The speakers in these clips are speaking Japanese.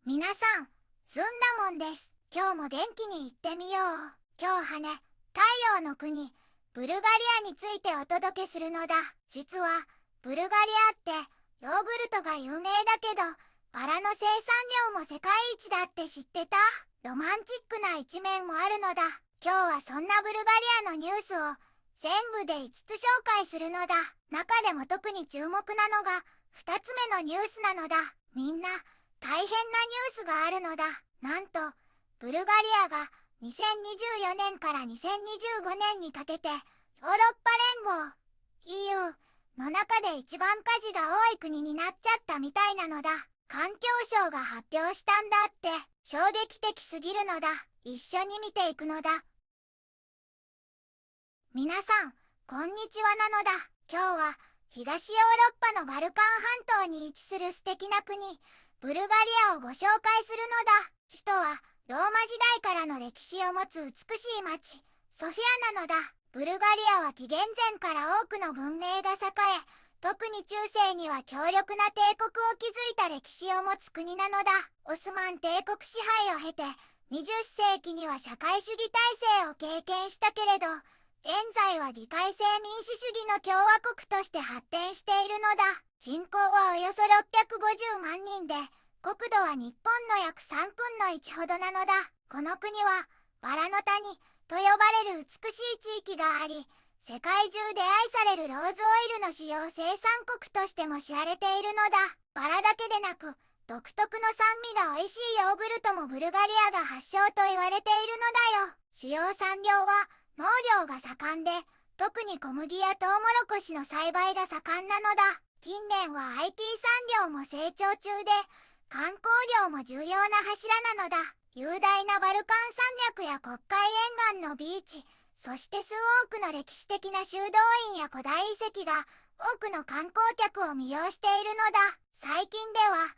皆さん、ずんだもんです。今日も元気に行ってみよう。今日はね、太陽の国、ブルガリアについてお届けするのだ。実は、ブルガリアってヨーグルトが有名だけど、バラの生産量も世界一だって知ってた？ロマンチックな一面もあるのだ。今日はそんなブルガリアのニュースを全部で5つ紹介するのだ。中でも特に注目なのが2つ目のニュースなのだ。みんな、大変なニュースがあるのだ。なんと、ブルガリアが2024年から2025年にかけてヨーロッパ連合 EU の中で一番火事が多い国になっちゃったみたいなのだ。環境省が発表したんだって。衝撃的すぎるのだ。一緒に見ていくのだ。皆さん、こんにちはなのだ。今日は東ヨーロッパのバルカン半島に位置する素敵な国、ブルガリアをご紹介するのだ。首都はローマ時代からの歴史を持つ美しい町、ソフィアなのだ。ブルガリアは紀元前から多くの文明が栄え、特に中世には強力な帝国を築いた歴史を持つ国なのだ。オスマン帝国支配を経て、20世紀には社会主義体制を経験したけれど、現在は議会制民主主義の共和国として発展しているのだ。人口はおよそ650万人で、国土は日本の約3分の1ほどなのだ。この国は、バラの谷と呼ばれる美しい地域があり、世界中で愛されるローズオイルの主要生産国としても知られているのだ。バラだけでなく、独特の酸味が美味しいヨーグルトもブルガリアが発祥と言われているのだよ。主要産業は、農業が盛んで、特に小麦やトウモロコシの栽培が盛んなのだ。近年は IT 産業も成長中で、観光業も重要な柱なのだ。雄大なバルカン山脈や黒海沿岸のビーチ、そして数多くの歴史的な修道院や古代遺跡が多くの観光客を魅了しているのだ。最近では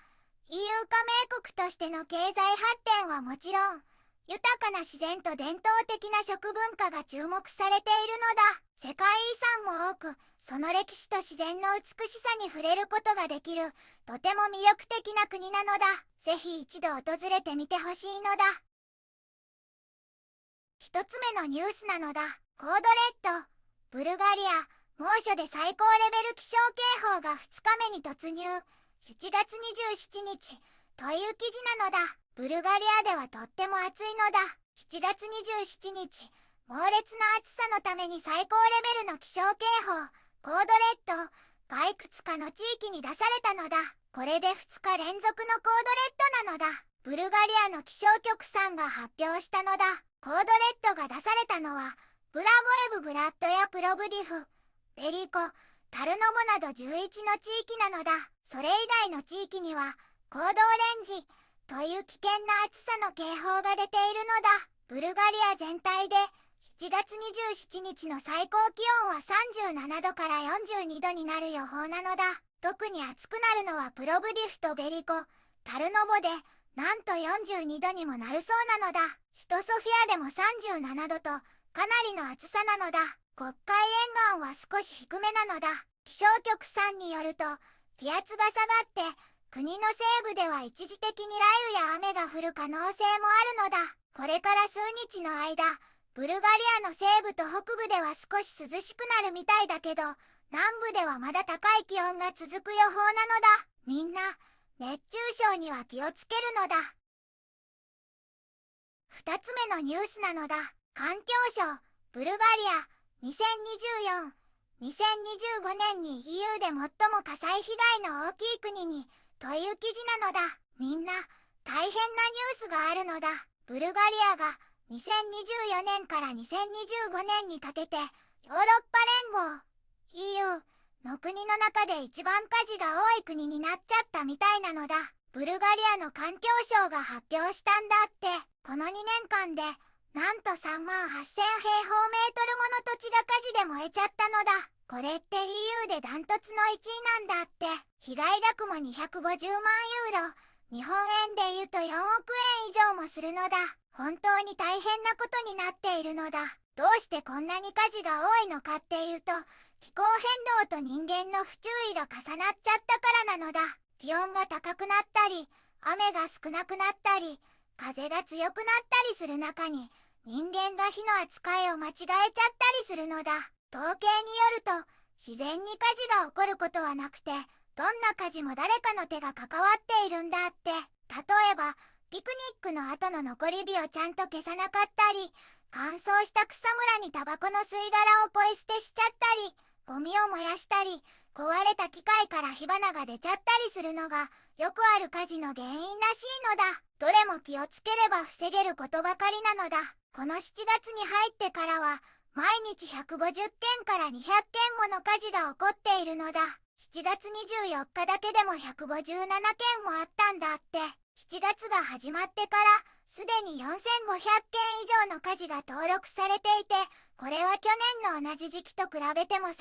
EU 加盟国としての経済発展はもちろん、豊かな自然と伝統的な食文化が注目されているのだ。世界遺産も多く、その歴史と自然の美しさに触れることができる、とても魅力的な国なのだ。ぜひ一度訪れてみてほしいのだ。一つ目のニュースなのだ。コードレッド。ブルガリア、猛暑で最高レベル気象警報が2日目に突入。7月27日、という記事なのだ。ブルガリアではとっても暑いのだ。7月27日、猛烈な暑さのために最高レベルの気象警報、コードレッドがいくつかの地域に出されたのだ。これで2日連続のコードレッドなのだ。ブルガリアの気象局さんが発表したのだ。コードレッドが出されたのは、ブラゴエブブラッドやプロブディフ、ベリコ、タルノボなど11の地域なのだ。それ以外の地域には、コードオレンジという危険な暑さの警報が出ているのだ。ブルガリア全体で7月27日の最高気温は37度から42度になる予報なのだ。特に暑くなるのはプロブディフとベリコ、タルノボで、なんと42度にもなるそうなのだ。首都ソフィアでも37度と、かなりの暑さなのだ。黒海沿岸は少し低めなのだ。気象局さんによると、気圧が下がって、国の西部では一時的に雷雨や雨が降る可能性もあるのだ。これから数日の間、ブルガリアの西部と北部では少し涼しくなるみたいだけど、南部ではまだ高い気温が続く予報なのだ。みんな、熱中症には気をつけるのだ。二つ目のニュースなのだ。環境省、ブルガリア、2024、2025年に EU で最も火災被害の大きい国に、という記事なのだ。みんな、大変なニュースがあるのだ。ブルガリアが2024年から2025年にかけて、ヨーロッパ連合、EU の国の中で一番火事が多い国になっちゃったみたいなのだ。ブルガリアの環境省が発表したんだって。この2年間で、なんと3万8000平方メートルもの土地が火事で燃えちゃったのだ。これって EU でダントツの1位なんだって。被害額も250万ユーロ。日本円で言うと4億円以上もするのだ。本当に大変なことになっているのだ。どうしてこんなに火事が多いのかっていうと、気候変動と人間の不注意が重なっちゃったからなのだ。気温が高くなったり、雨が少なくなったり、風が強くなったりする中に、人間が火の扱いを間違えちゃったりするのだ。統計によると、自然に火事が起こることはなくて、どんな火事も誰かの手が関わっているんだって。例えば、ピクニックの後の残り火をちゃんと消さなかったり、乾燥した草むらにタバコの吸い殻をポイ捨てしちゃったり、ゴミを燃やしたり、壊れた機械から火花が出ちゃったりするのがよくある火事の原因らしいのだ。どれも気をつければ防げることばかりなのだ。この7月に入ってからは毎日150件から200件もの火事が起こっているのだ。7月24日だけでも157件もあったんだって。7月が始まってからすでに4500件以上の火事が登録されていて、これは去年の同じ時期と比べても300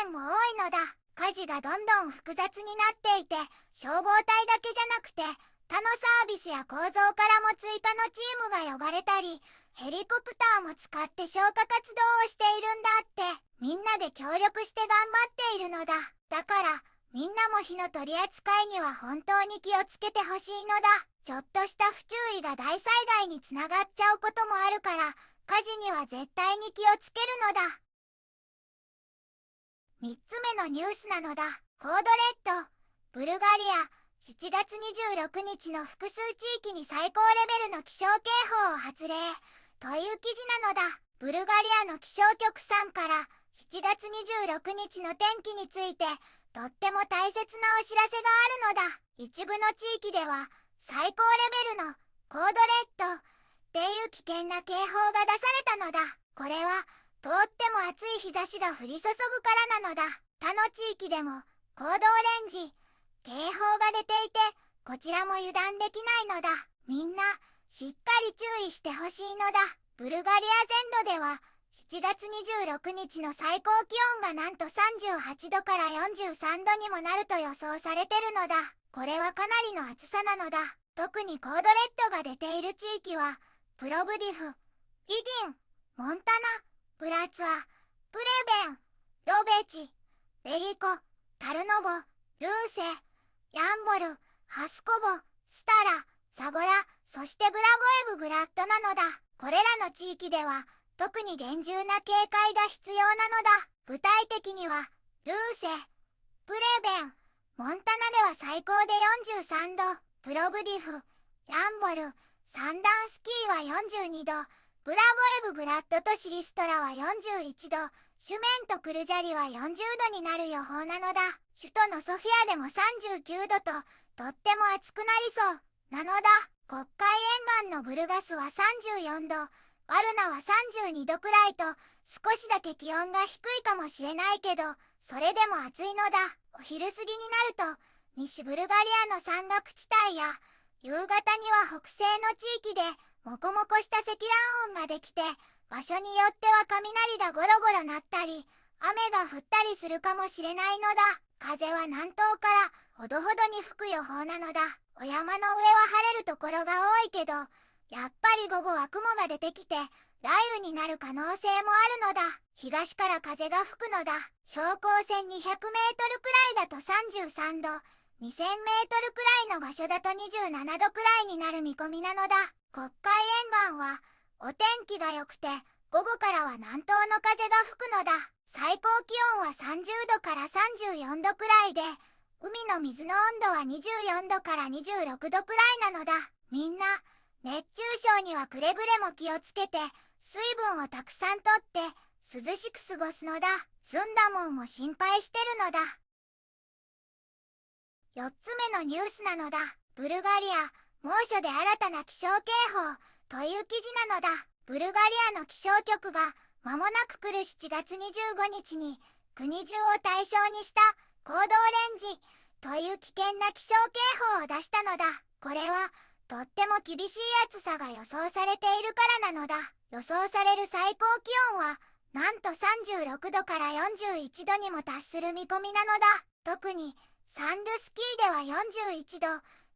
件も多いのだ。火事がどんどん複雑になっていて、消防隊だけじゃなくて他のサービスや構造からも追加のチームが呼ばれたり、ヘリコプターも使って消火活動をしているんだって。みんなで協力して頑張っているのだ。だからみんなも火の取り扱いには本当に気をつけてほしいのだ。ちょっとした不注意が大災害につながっちゃうこともあるから、火事には絶対に気をつけるのだ。3つ目のニュースなのだ。コードレッド、ブルガリア、7月26日の複数地域に最高レベルの気象警報を発令という記事なのだ。ブルガリアの気象局さんから7月26日の天気についてとっても大切なお知らせがあるのだ。一部の地域では最高レベルのコードレッドっていう危険な警報が出されたのだ。これはとっても暑い日差しが降り注ぐからなのだ。他の地域でもコードオレンジ警報が出ていて、こちらも油断できないのだ。みんなしっかり注意してほしいのだ。ブルガリア全土では7月26日の最高気温がなんと38度から43度にもなると予想されてるのだ。これはかなりの暑さなのだ。特にコードレッドが出ている地域はプロブディフ、リディン、モンタナ、ブラツァ、プレベン、ロベチ、ベリコ、タルノボ、ルーセ、ヤンボル、ハスコボ、スタラ、ザゴラ、そしてブラゴエブグラッドなのだ。これらの地域では特に厳重な警戒が必要なのだ。具体的にはルーセ、プレベン、モンタナでは最高で43度、プロブディフ、ヤンボル、サンダンスキーは42度、ブラゴエブグラッドとシリストラは41度、シュメンとクルジャリは40度になる予報なのだ。首都のソフィアでも39度ととっても暑くなりそうなのだ。黒海沿岸のブルガスは34度、ワルナは32度くらいと少しだけ気温が低いかもしれないけど、それでも暑いのだ。お昼過ぎになると西ブルガリアの山岳地帯や夕方には北西の地域でモコモコした積乱雲ができて、場所によっては雷がゴロゴロ鳴ったり雨が降ったりするかもしれないのだ。風は南東からほどほどに吹く予報なのだ。お山の上は晴れるところが多いけど、やっぱり午後は雲が出てきて雷雨になる可能性もあるのだ。東から風が吹くのだ。標高1200メートルくらいだと33度、2000メートルくらいの場所だと27度くらいになる見込みなのだ。黒海沿岸はお天気が良くて、午後からは南東の風が吹くのだ。最高気温は30度から34度くらいで、海の水の温度は24度から26度くらいなのだ。みんな熱中症にはくれぐれも気をつけて、水分をたくさんとって涼しく過ごすのだ。ずんだもんも心配してるのだ。4つ目のニュースなのだ。ブルガリア、猛暑で新たな気象警報という記事なのだ。ブルガリアの気象局が間もなく来る7月25日に国中を対象にしたコードオレンジという危険な気象警報を出したのだ。これはとっても厳しい暑さが予想されているからなのだ。予想される最高気温はなんと36度から41度にも達する見込みなのだ。特にサンドスキーでは41度、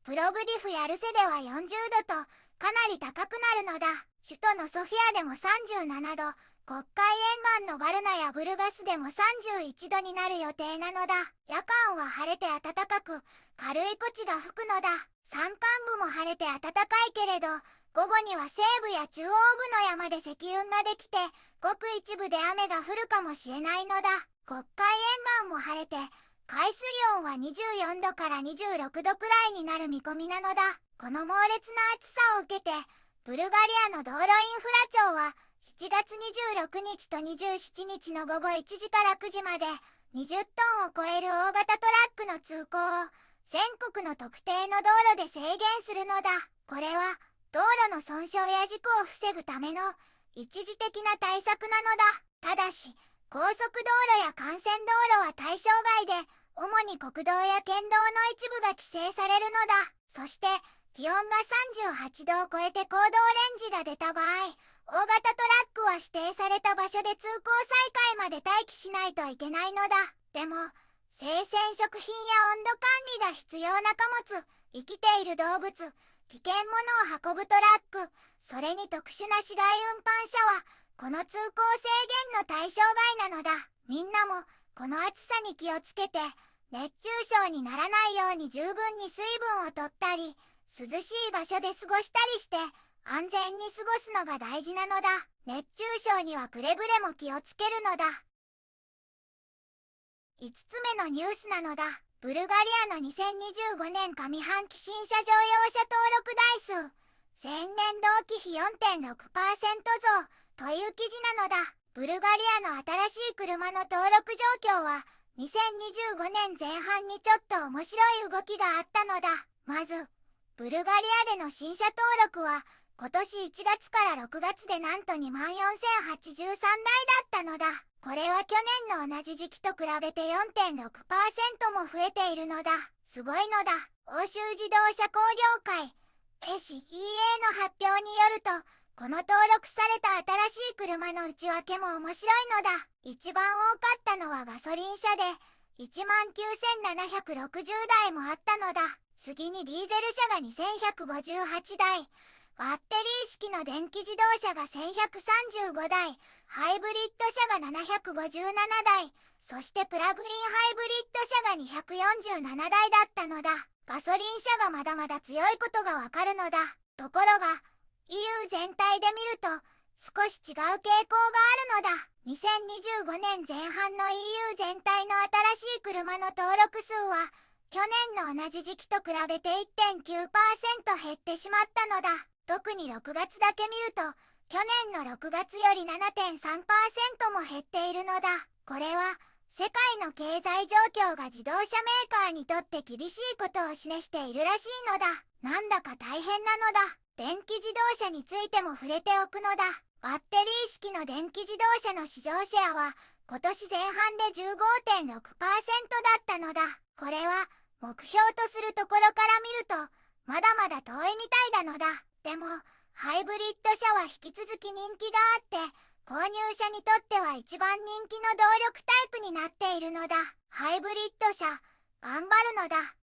プロブディフやルセでは40度とかなり高くなるのだ。首都のソフィアでも37度、黒海沿岸のバルナやブルガスでも31度になる予定なのだ。夜間は晴れて暖かく、軽いこちが吹くのだ。山間部も晴れて暖かいけれど、午後には西部や中央部の山で積雲ができて、ごく一部で雨が降るかもしれないのだ。黒海沿岸も晴れて、海水温は24度から26度くらいになる見込みなのだ。この猛烈な暑さを受けて、ブルガリアの道路インフラ庁は、7月26日と27日の午後1時から9時まで、20トンを超える大型トラックの通行を、全国の特定の道路で制限するのだ。これは、道路の損傷や事故を防ぐための一時的な対策なのだ。ただし、高速道路や幹線道路は対象外で、主に国道や県道の一部が規制されるのだ。そして、気温が38度を超えて高度オレンジが出た場合、大型トラックは指定された場所で通行再開まで待機しないといけないのだ。でも、生鮮食品や温度管理が必要な貨物、生きている動物、危険物を運ぶトラック、それに特殊な市街運搬車は、この通行制限の対象外なのだ。みんなも、この暑さに気をつけて、熱中症にならないように十分に水分を取ったり、涼しい場所で過ごしたりして、安全に過ごすのが大事なのだ。熱中症にはくれぐれも気をつけるのだ。5つ目のニュースなのだ。ブルガリアの2025年上半期新車乗用車登録台数、前年同期比 4.6% 増という記事なのだ。ブルガリアの新しい車の登録状況は、2025年前半にちょっと面白い動きがあったのだ。まず、ブルガリアでの新車登録は、今年1月から6月でなんと24,083台だったのだ。これは去年の同じ時期と比べて 4.6% も増えているのだ。すごいのだ。欧州自動車工業会 SEA の発表によると、この登録された新しい車の内訳も面白いのだ。一番多かったのはガソリン車で 19,760 台もあったのだ。次にディーゼル車が2,158台、バッテリー式の電気自動車が1,135台、ハイブリッド車が757台、そしてプラグインハイブリッド車が247台だったのだ。ガソリン車がまだまだ強いことがわかるのだ。ところが、EU 全体で見ると、少し違う傾向があるのだ。2025年前半の EU 全体の新しい車の登録数は、去年の同じ時期と比べて 1.9% 減ってしまったのだ。特に6月だけ見ると、去年の6月より 7.3% も減っているのだ。これは、世界の経済状況が自動車メーカーにとって厳しいことを示しているらしいのだ。なんだか大変なのだ。電気自動車についても触れておくのだ。バッテリー式の電気自動車の市場シェアは、今年前半で 15.6% だったのだ。これは、目標とするところから見ると、まだまだ遠いみたいなのだ。でも、ハイブリッド車は引き続き人気があって、購入者にとっては一番人気の動力タイプになっているのだ。ハイブリッド車、頑張るのだ。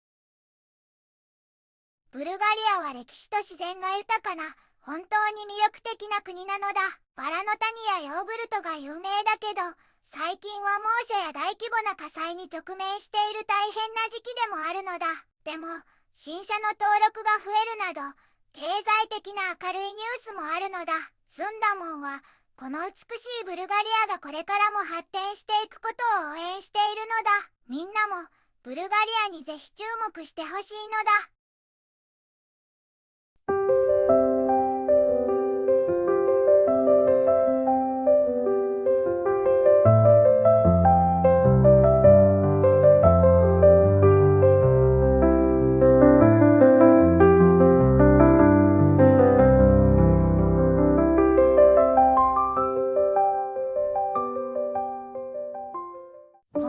ブルガリアは歴史と自然が豊かな、本当に魅力的な国なのだ。バラの谷やヨーグルトが有名だけど、最近は猛暑や大規模な火災に直面している大変な時期でもあるのだ。でも、新車の登録が増えるなど、経済的な明るいニュースもあるのだ。スンダモンは、この美しいブルガリアがこれからも発展していくことを応援しているのだ。みんなも、ブルガリアにぜひ注目してほしいのだ。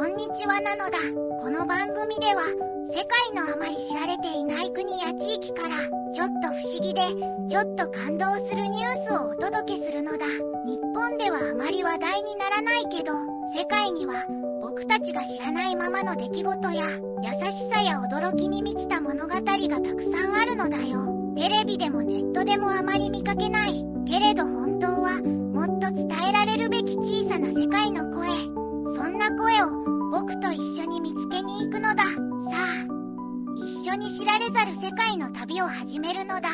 こんにちはなのだ。この番組では世界のあまり知られていない国や地域からちょっと不思議でちょっと感動するニュースをお届けするのだ。日本ではあまり話題にならないけど、世界には僕たちが知らないままの出来事や優しさや驚きに満ちた物語がたくさんあるのだよ。テレビでもネットでもあまり見かけない。けれど本当はもっと伝えられるべき小さな世界の声。そんな声を僕と一緒に見つけに行くのだ。さあ、一緒に知られざる世界の旅を始めるのだ。